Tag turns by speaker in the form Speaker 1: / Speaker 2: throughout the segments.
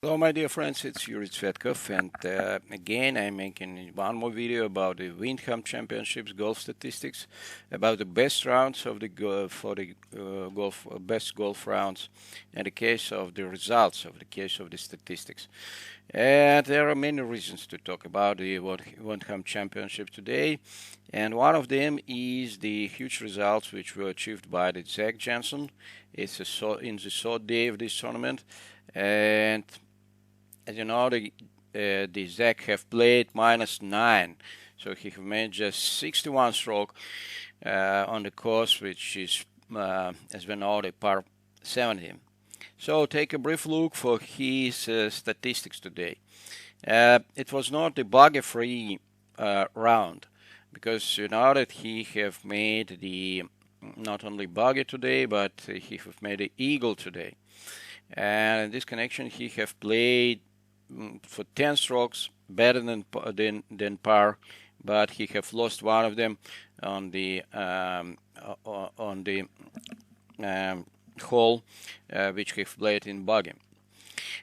Speaker 1: Hello my dear friends, it's Yuri Tsvetkov, and again I'm making one more video about the Wyndham Championships golf statistics, about the best rounds of the best golf rounds, and the case of the results of the case of the statistics. And there are many reasons to talk about the Wyndham Championship today, and one of them is the huge results which were achieved by the Zach Johnson. It's in the third day of this tournament, and as you know, the Zach have played -9, so he have made just 61 stroke on the course, which is, as we know, the par 70. So take a brief look for his statistics today. It was not a bogey-free round, because you know that he have made the not only bogey today, but he have made the eagle today. And in this connection, he have played for 10 strokes better than par, but he have lost one of them on the hole which he played in bogey.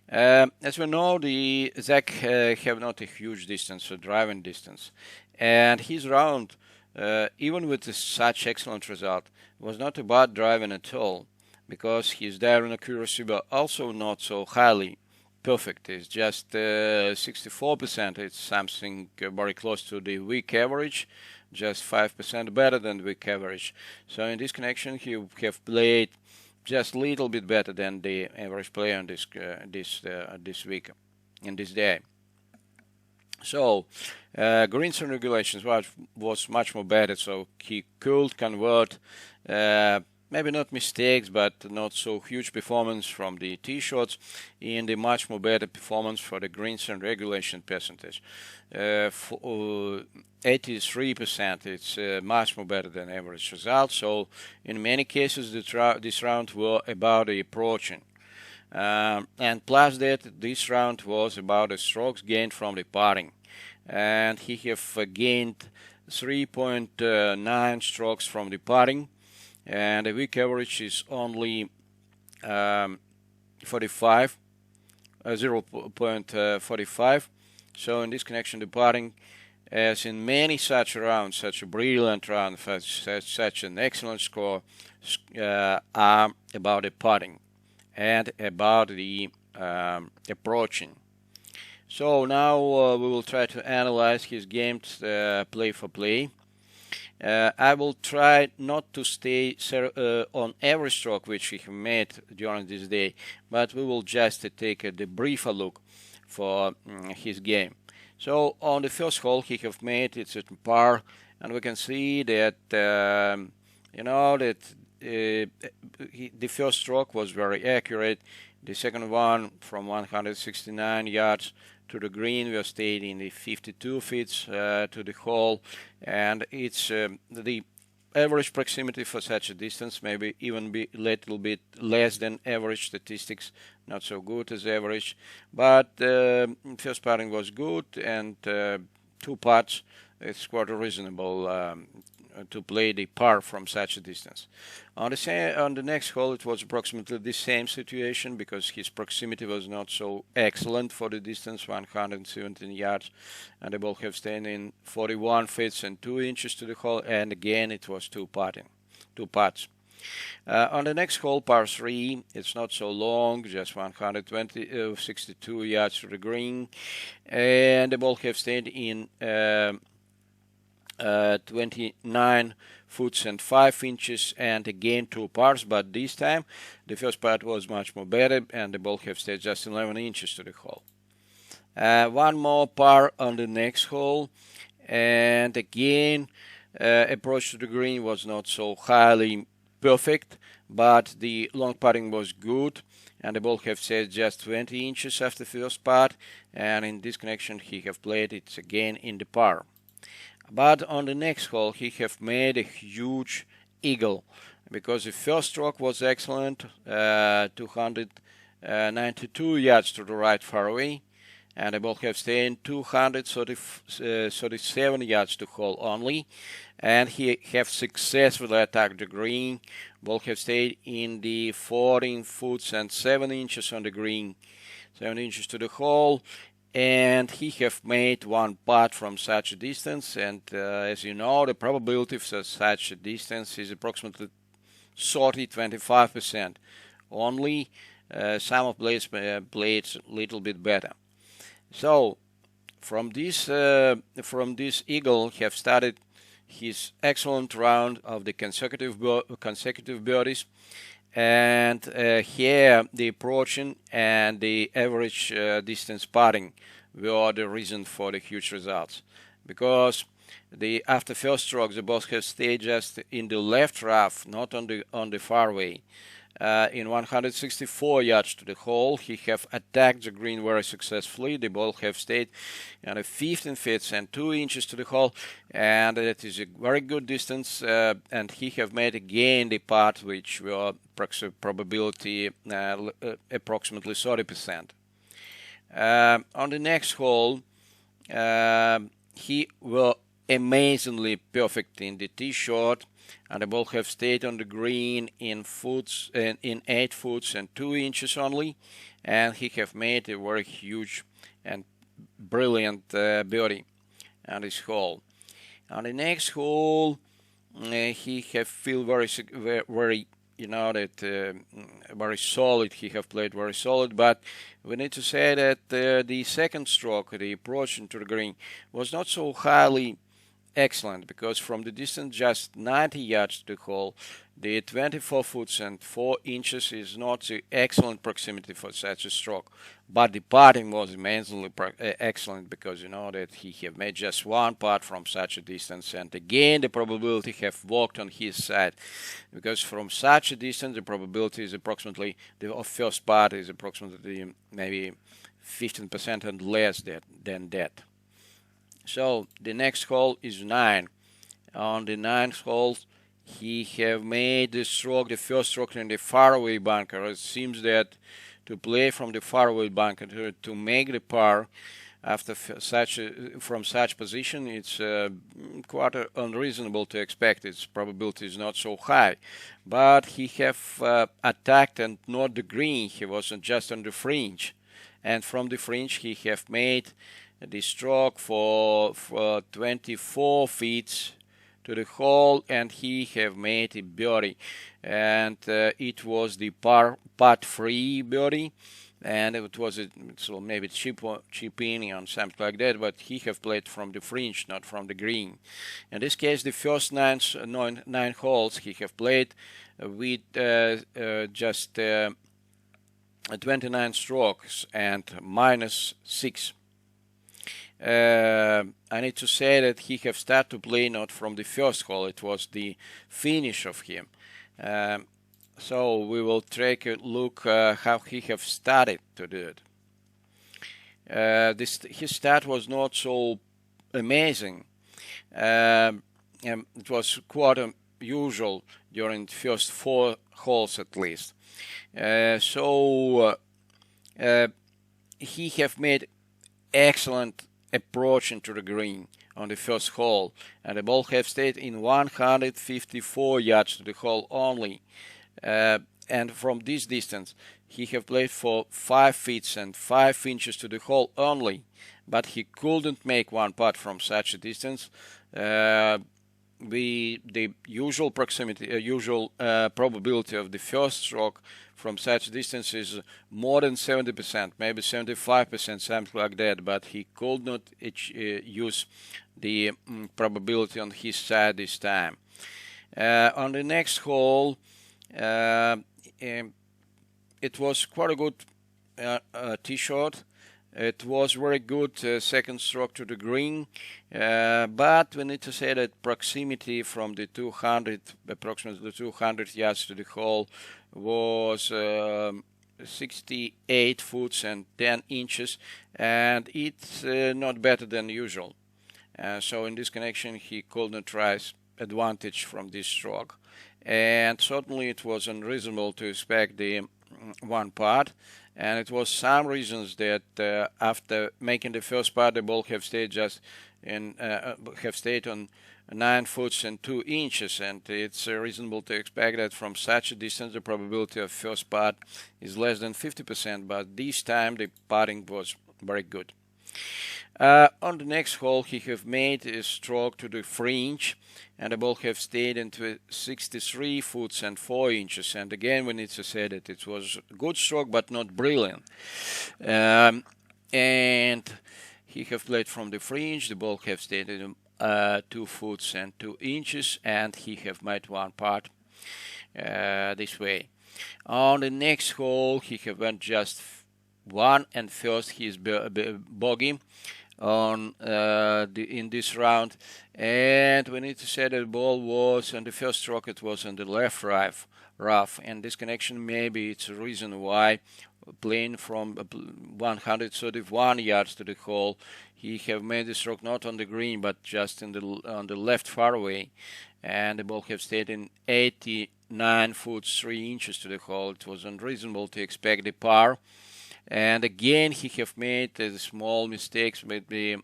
Speaker 1: As we know, the Zach have not a huge distance, a driving distance, and his round, even with such excellent result, was not about driving at all, because his driving accuracy was also not so highly perfect. It's just 64%. It's something very close to the week average, just 5% better than the week average. So in this connection, he have played just a little bit better than the average player on this week, in this day. So greens and regulations was much more better, so he could convert maybe not mistakes, but not so huge performance from the tee shots in the much more better performance for the greens and regulation percentage. 83%, it's much more better than average result. So in many cases, this round were about the approaching. And plus that, this round was about the strokes gained from the putting. And he have gained 3.9 strokes from the putting, and the week average is only 45, 0.45. So in this connection, the putting, as in many such rounds, such a brilliant round, such an excellent score, are about the putting and about the approaching. So now we will try to analyze his games play for play. I will try not to stay on every stroke which he made during this day, but we will just take a briefer look for his game. So on the first hole he have made it's at par, and we can see that the first stroke was very accurate. The second one from 169 yards to the green, we are staying in the 52 feet to the hole, and it's the average proximity for such a distance, maybe even be a little bit less than average statistics, not so good as average, but first putting was good, and two putts, it's quite reasonable to play the par from such a distance. On the next hole, it was approximately the same situation, because his proximity was not so excellent for the distance, 117 yards, and the ball have stayed in 41 feet and 2 inches to the hole, and again it was two putts. On the next hole, par 3, it's not so long, just 162 yards to the green, and the ball have stayed in 29 foot and 5 inches, and again two pars, but this time the first part was much more better, and the ball have stayed just 11 inches to the hole. One more par on the next hole, and again approach to the green was not so highly perfect, but the long putting was good, and the ball have stayed just 20 inches after the first part, and in this connection he have played it again in the par. But on the next hole he have made a huge eagle, because the first stroke was excellent, 292 yards to the right fairway, and the ball have stayed 237 yards to hole only, and he have successfully attacked the green. Ball have stayed in the 14 foot and 7 inches on the green. 7 inches to the hole, and he have made one putt from such a distance. And as you know, the probability of such a distance is approximately 30-25%. Only some of players played a little bit better. So from this eagle have started his excellent round of the consecutive birdies, and here the approaching and the average distance putting were the reason for the huge results, because after first stroke the ball has stayed just in the left rough, not on the fairway. In 164 yards to the hole, he have attacked the green very successfully. The ball have stayed on a 15 feet and 2 inches to the hole, and that is a very good distance. And he have made again the putt, which were probability approximately 30%. On the next hole, he were amazingly perfect in the tee shot, and the ball have stayed on the green in 8 foot and 2 inches only, and he have made a very huge and brilliant birdie on this hole. On the next hole, he have feel very very solid. He have played very solid, but we need to say that the second stroke, the approach into the green, was not so highly excellent, because from the distance just 90 yards to the hole, the 24 foot and 4 inches is not the excellent proximity for such a stroke. But the putting was immensely excellent, because you know that he have made just one putt from such a distance, and again the probability have worked on his side, because from such a distance the probability is approximately, the first putt is approximately maybe 15% and less than that. So the next hole is 9. On the 9th hole, he have made the first stroke in the fairway bunker. It seems that to play from the fairway bunker to make the par after from such position, it's quite unreasonable to expect. Its probability is not so high, but he have attacked and not the green. He wasn't just on the fringe, and from the fringe he have made the stroke for 24 feet to the hole, and he have made a birdie, and it was the putt-free birdie, and it was so maybe chip in or something like that, but he have played from the fringe, not from the green. In this case, the first nine holes he have played with just 29 strokes and -6. I need to say that he have started to play not from the first hole, it was the finish of him. So we will take a look how he have started to do it. His start was not so amazing. It was quite unusual during the first 4 holes at least. He have made excellent approach into the green on the first hole, and the ball have stayed in 154 yards to the hole only, and from this distance he have played for 5 feet and 5 inches to the hole only, but he couldn't make one putt from such a distance. The usual probability of the first stroke from such distance is more than 70%, maybe 75%, something like that, but he could not use the probability on his side this time. On the next hole, it was quite a good tee shot. It was very good second stroke to the green, but we need to say that proximity from the approximately 200 yards to the hole was 68 foot and 10 inches, and it's not better than usual. So in this connection, he could not rise advantage from this stroke, and certainly it was unreasonable to expect the one putt. And it was some reasons that after making the first putt, the ball have stayed just have stayed on 9 foot and 2 inches, and it's reasonable to expect that from such a distance the probability of first putt is less than 50%, but this time the putting was very good. On the next hole, he have made a stroke to the fringe, and the ball have stayed into 63 foot and 4 inches. And again, we need to say that it was a good stroke, but not brilliant. And he have played from the fringe. The ball have stayed in 2 foot and 2 inches, and he have made one putt this way. On the next hole, he have went just one and first his bogey on in this round, and we need to say that the ball was on the first stroke, it was on the left rough, and this connection maybe it's a reason why playing from 131 yards to the hole, he have made the stroke not on the green but just in on the left fairway, and the ball have stayed in 89 foot 3 inches to the hole. It was unreasonable to expect the par. And again, he have made small mistakes with the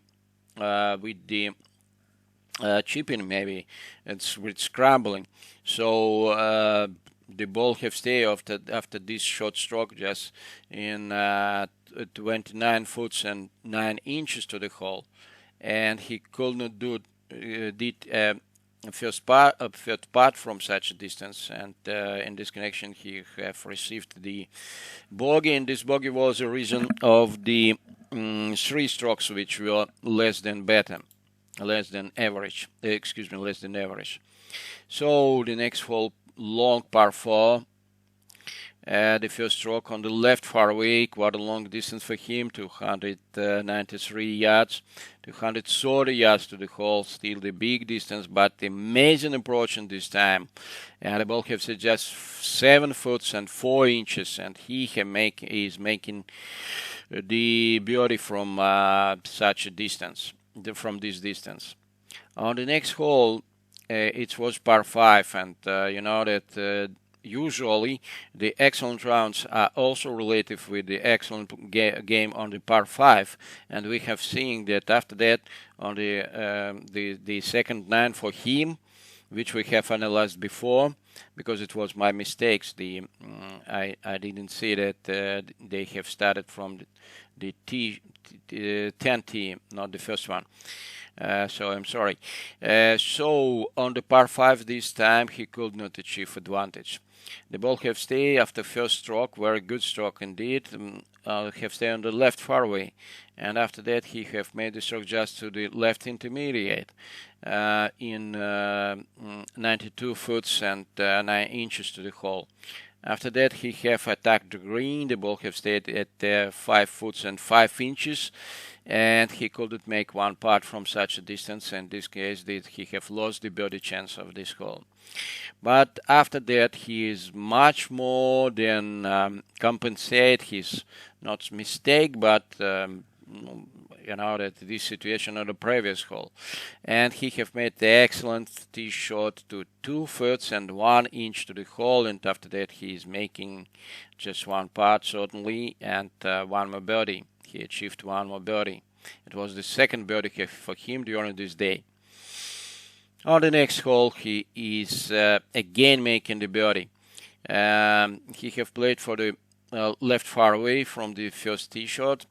Speaker 1: chipping, maybe it's with scrambling. So the ball have stayed after this short stroke just in 29 foot and 9 inches to the hole, and he could not do first putt from such a distance, and in this connection he have received the bogey, and this bogey was a reason of the 3 strokes which were less than average. So the next hole, long par 4. The first stroke on the left fairway, quite a long distance for him, 293 yards, 230 yards to the hole, still the big distance, but the amazing approach in this time. And the ball has just 7 foot and 4 inches, and he is making the birdie from such a distance, from this distance. On the next hole, it was par 5, and you know that usually the excellent rounds are also related with the excellent game on the par 5, and we have seen that after that on the second 9 for him, which we have analyzed before, because it was my mistakes. I didn't see that they have started from the 10 tee, not the first one. So I'm sorry. So on the par 5 this time he could not achieve advantage. The ball have stayed after first stroke, very good stroke indeed, have stayed on the left fairway, and after that he have made the stroke just to the left intermediate in 92 foot and 9 inches to the hole. After that he have attacked the green, the ball have stayed at 5 foot and 5 inches, and he couldn't make one putt from such a distance. In this case, he have lost the birdie chance of this hole. But after that, he is much more than compensate his not mistake, but you know that this situation on the previous hole, and he have made the excellent tee shot to 2 foot and 1 inch to the hole, and after that he is making just one putt certainly, and one more birdie. He achieved one more birdie. It was the second birdie for him during this day. On the next hole, he is again making the birdie. He have played for the left fairway from the first tee shot,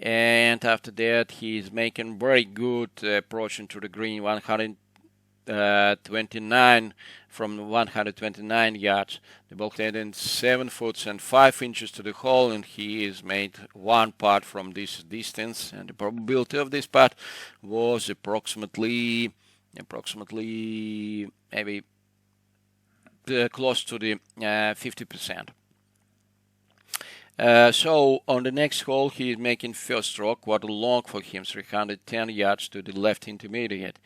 Speaker 1: and after that he is making very good approach into the green, 129 from 129 yards. The ball stayed in 7 foot and 5 inches to the hole, and he is made one putt from this distance, and the probability of this putt was approximately maybe close to the 50%. So on the next hole he is making first stroke, quite long for him, 310 yards to the left intermediate,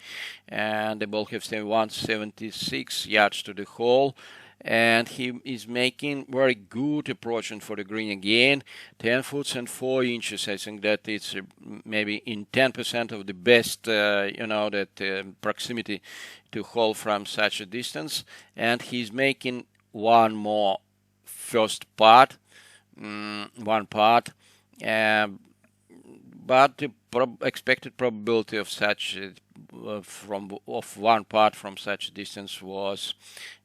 Speaker 1: and the ball has stayed 176 yards to the hole, and he is making very good approach for the green again, 10 foot and 4 inches. I think that it's maybe in 10% of the best, that proximity to hole from such a distance, and he's making one more first putt. One part, but the expected probability of such from of one part from such a distance was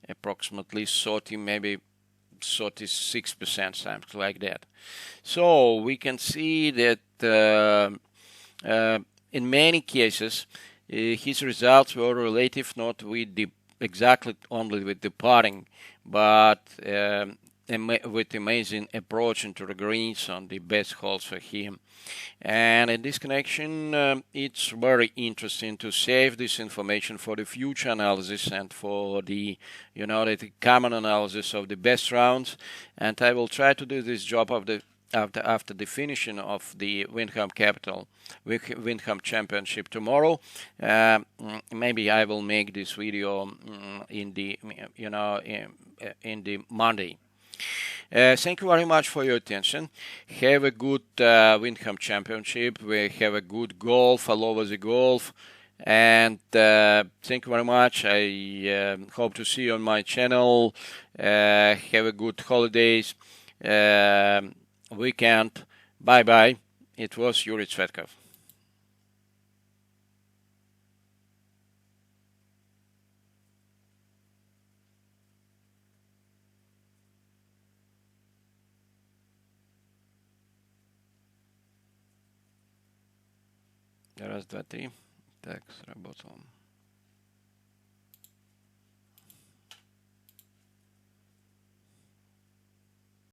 Speaker 1: approximately 30, maybe 36%, something like that. So we can see that in many cases his results were relative not with the exactly only with the putting, but with amazing approach into the greens on the best holes for him. And in this connection, it's very interesting to save this information for the future analysis and for the, the common analysis of the best rounds. And I will try to do this job of the after the finishing of the Wyndham Championship tomorrow. Maybe I will make this video in the in the Monday. Thank you very much for your attention. Have a good Wyndham Championship. We have a good golf all over the golf. And thank you very much. I hope to see you on my channel. Have a good holidays, weekend. Bye-bye. It was Yuri Tsvetkov. Раз, два, три. Так, сработало.